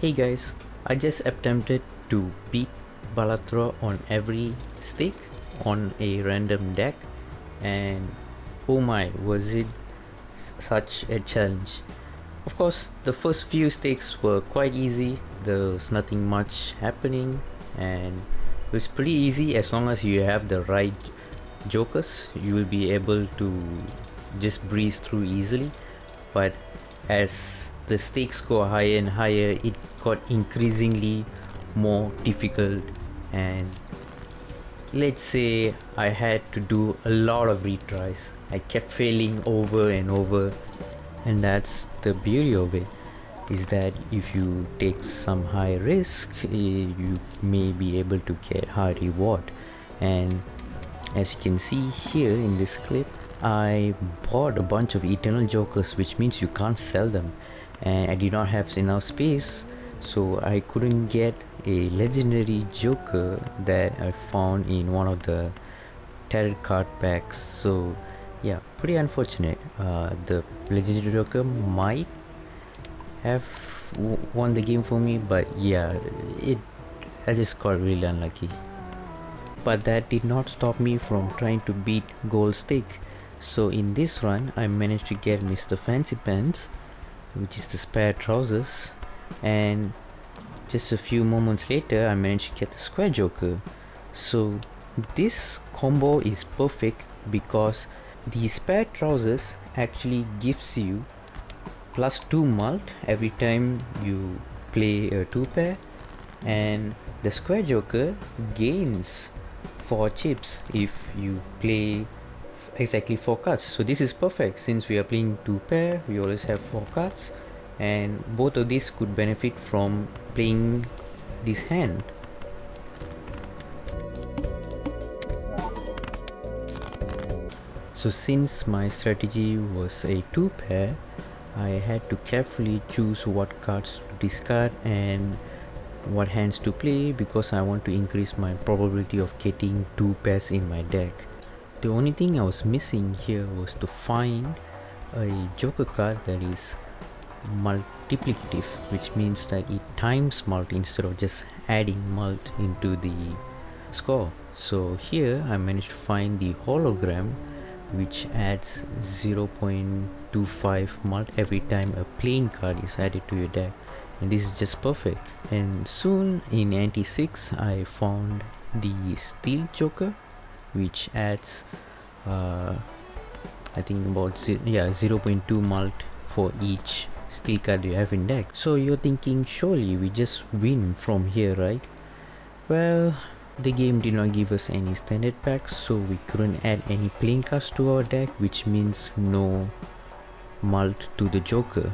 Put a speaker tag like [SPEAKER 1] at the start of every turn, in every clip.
[SPEAKER 1] Hey guys, I just attempted to beat Balatro on every stake on a random deck, and oh my, was it such a challenge. Of course, the first few stakes were quite easy, there was nothing much happening, and it was pretty easy as long as you have the right jokers, you will be able to just breeze through easily. But as the stakes go higher and higher, it got increasingly more difficult, and let's say I had to do a lot of retries. I kept failing over and over, and that's the beauty of it, is that if you take some high risk, you may be able to get high reward. And as you can see here in this clip, I bought a bunch of eternal jokers, which means you can't sell them, and I did not have enough space, so I couldn't get a legendary joker that I found in one of the tarot card packs. So yeah, pretty unfortunate. The legendary joker might have won the game for me, but yeah, I just got really unlucky. But that did not stop me from trying to beat Gold Stake. So in this run, I managed to get Mr. Fancy Pants, which is the spare trousers, and just a few moments later I managed to get the square joker. So this combo is perfect because the spare trousers actually gives you +2 mult every time you play a 2 pair, and the square joker gains 4 chips if you play exactly 4 cards. So this is perfect, since we are playing 2 pair, we always have 4 cards, and both of these could benefit from playing this hand. So since my strategy was a 2 pair, I had to carefully choose what cards to discard and what hands to play, because I want to increase my probability of getting 2 pairs in my deck. The only thing I was missing here was to find a joker card that is multiplicative, which means that it times mult instead of just adding mult into the score. So here I managed to find the hologram, which adds 0.25 mult every time a playing card is added to your deck, and this is just perfect. And soon in anti-6 I found the steel joker, which adds I think about 0.2 mult for each steel card you have in deck. So you're thinking, surely we just win from here, right? Well, the game did not give us any standard packs, so we couldn't add any playing cards to our deck, which means no mult to the joker.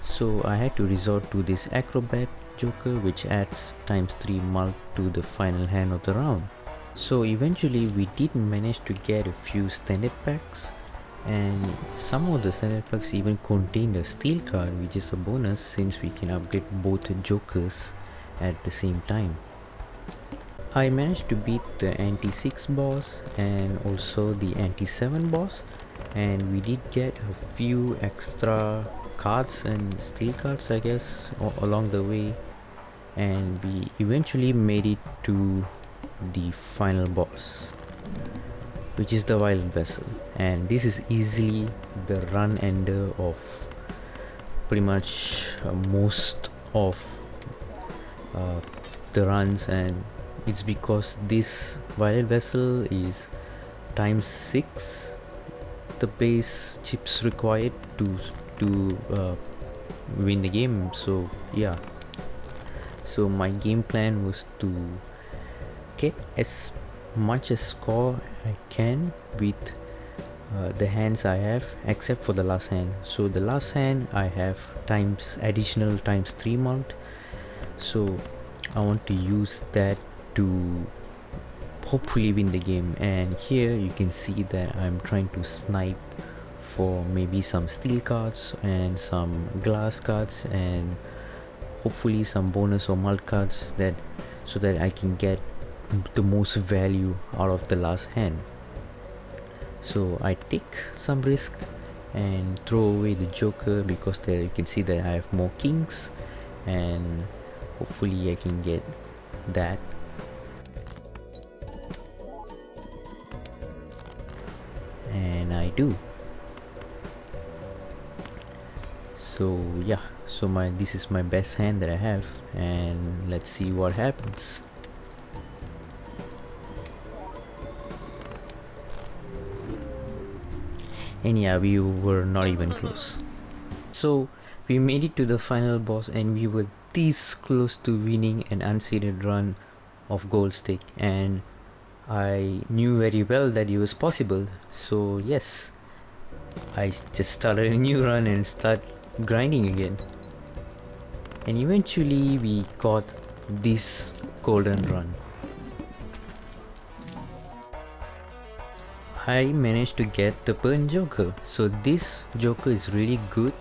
[SPEAKER 1] So I had to resort to this acrobat joker, which adds ×3 mult to the final hand of the round. So eventually we did manage to get a few standard packs, and some of the standard packs even contained a steel card, which is a bonus since we can upgrade both jokers at the same time. I managed to beat the anti-6 boss and also the anti-7 boss, and we did get a few extra cards and steel cards, I guess, along the way, and we eventually made it to the final boss, which is the Violent Vessel, and this is easily the run ender of pretty much most of the runs, and it's because this Violent Vessel is ×6 the base chips required to win the game. So yeah, so my game plan was to get as much as score I can with the hands I have, except for the last hand. So the last hand I have additional ×3 mult, so I want to use that to hopefully win the game. And here you can see that I'm trying to snipe for maybe some steel cards and some glass cards, and hopefully some bonus or mult cards, so that I can get the most value out of the last hand. So I take some risk and throw away the joker, because there you can see that I have more kings, and hopefully I can get that. And I do. So yeah, so this is my best hand that I have, and let's see what happens. And yeah, we were not even close. So we made it to the final boss, and we were this close to winning an unseeded run of Gold Stake, and I knew very well that it was possible. So yes, I just started a new run and start grinding again, and eventually we got this golden run. I managed to get the burn joker. So this joker is really good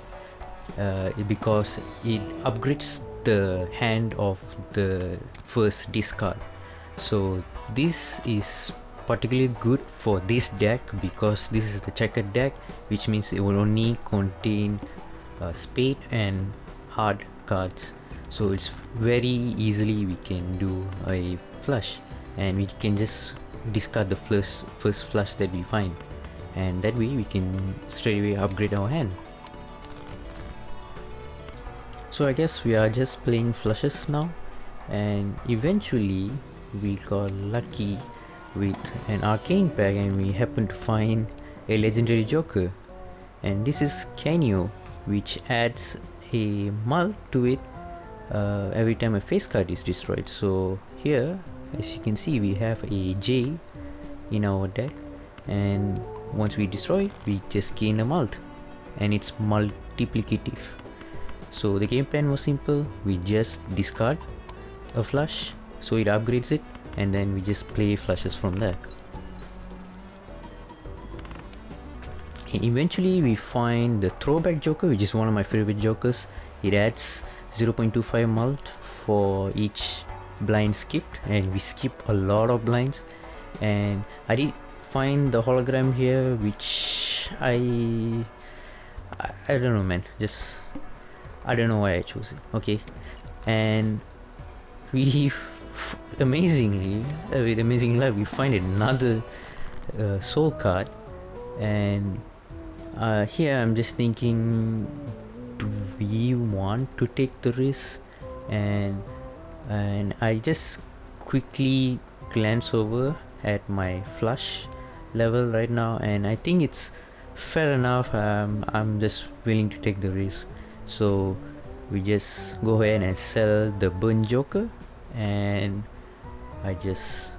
[SPEAKER 1] because it upgrades the hand of the first discard. So this is particularly good for this deck because this is the checkered deck, which means it will only contain spade and hard cards. So it's very easily we can do a flush, and we can just discard the first flush that we find, and that way we can straight away upgrade our hand. So I guess we are just playing flushes now, and eventually we got lucky with an arcane pack and we happened to find a legendary joker, and this is Canio, which adds a mult to it every time a face card is destroyed. So here, as you can see, we have a J in our deck, and once we destroy it, we just gain a mult, and it's multiplicative. So the game plan was simple. We just discard a flush, so it upgrades it, and then we just play flushes from there. And eventually we find the throwback joker, which is one of my favorite jokers. It adds 0.25 mult for each blind skipped, and we skip a lot of blinds. And I did find the hologram here, which I don't know, man, just I don't know why I chose it. Okay, and we amazingly, with amazing luck, we find another soul card, and here I'm just thinking, do we want to take the risk? And I just quickly glance over at my flush level right now, and I think it's fair enough. I'm just willing to take the risk. So we just go ahead and sell the burn joker, and I just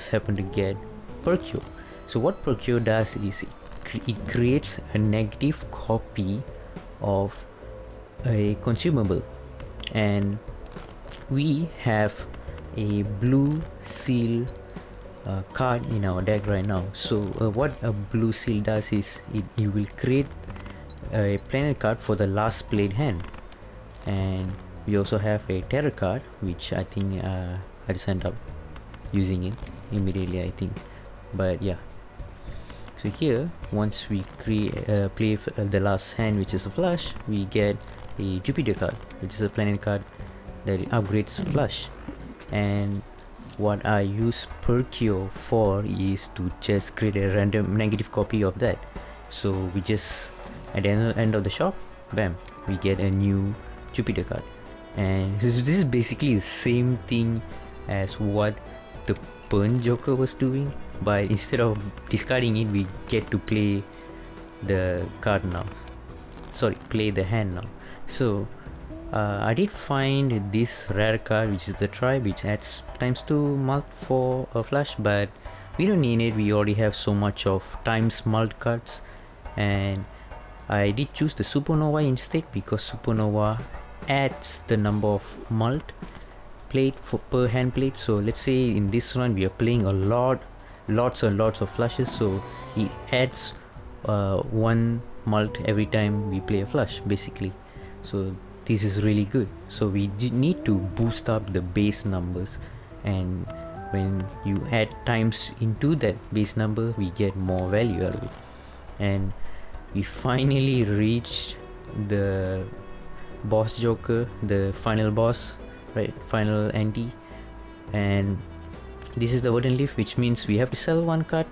[SPEAKER 1] happen to get Percure. So what Percure does is it creates a negative copy of a consumable, and we have a blue seal card in our deck right now. So what a blue seal does is it will create a planet card for the last played hand, and we also have a terror card, which I think I just end up using it immediately, I think. But yeah, so here once we play the last hand, which is a flush, we get a Jupiter card, which is a planet card that upgrades flush. And what I use Percure for is to just create a random negative copy of that. So we just, at the end of the shop, bam, we get a new Jupiter card. And this is basically the same thing as what the burn joker was doing, but instead of discarding it, we get to play the card now. Sorry, play the hand now. So I did find this rare card, which is the tribe, which adds ×2 mult for a flash, but we don't need it. We already have so much of times mult cards, and I did choose the supernova instead because supernova adds the number of mult played per hand played. So let's say in this run we are playing lots and lots of flushes, so it adds 1 mult every time we play a flush basically. So this is really good. So we need to boost up the base numbers, and when you add times into that base number, we get more value out of it. And we finally reached the boss joker, the final boss, right, final anti. And this is the wooden leaf, which means we have to sell one card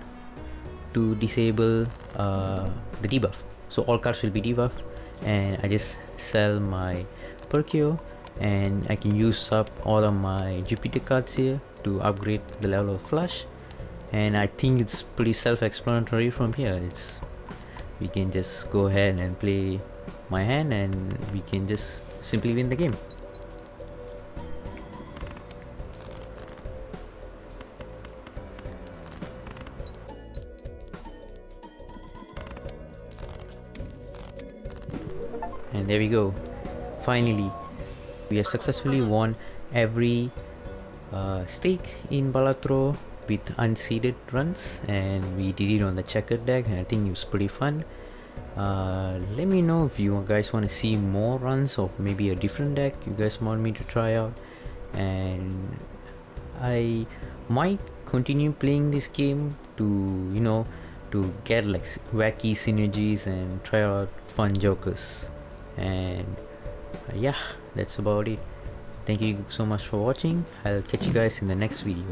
[SPEAKER 1] to disable the debuff. So all cards will be debuffed, and I just sell my Perkyo, and I can use up all of my Jupiter cards here to upgrade the level of Flush. And I think it's pretty self-explanatory from here. We can just go ahead and play my hand, and we can just simply win the game. And there we go. Finally, we have successfully won every stake in Balatro with unseeded runs, and we did it on the checkered deck, and I think it was pretty fun. Let me know if you guys want to see more runs of maybe a different deck you guys want me to try out, and I might continue playing this game to to get like wacky synergies and try out fun jokers. And yeah, that's about it. Thank you so much for watching. I'll catch you guys in the next video.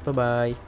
[SPEAKER 1] Bye bye.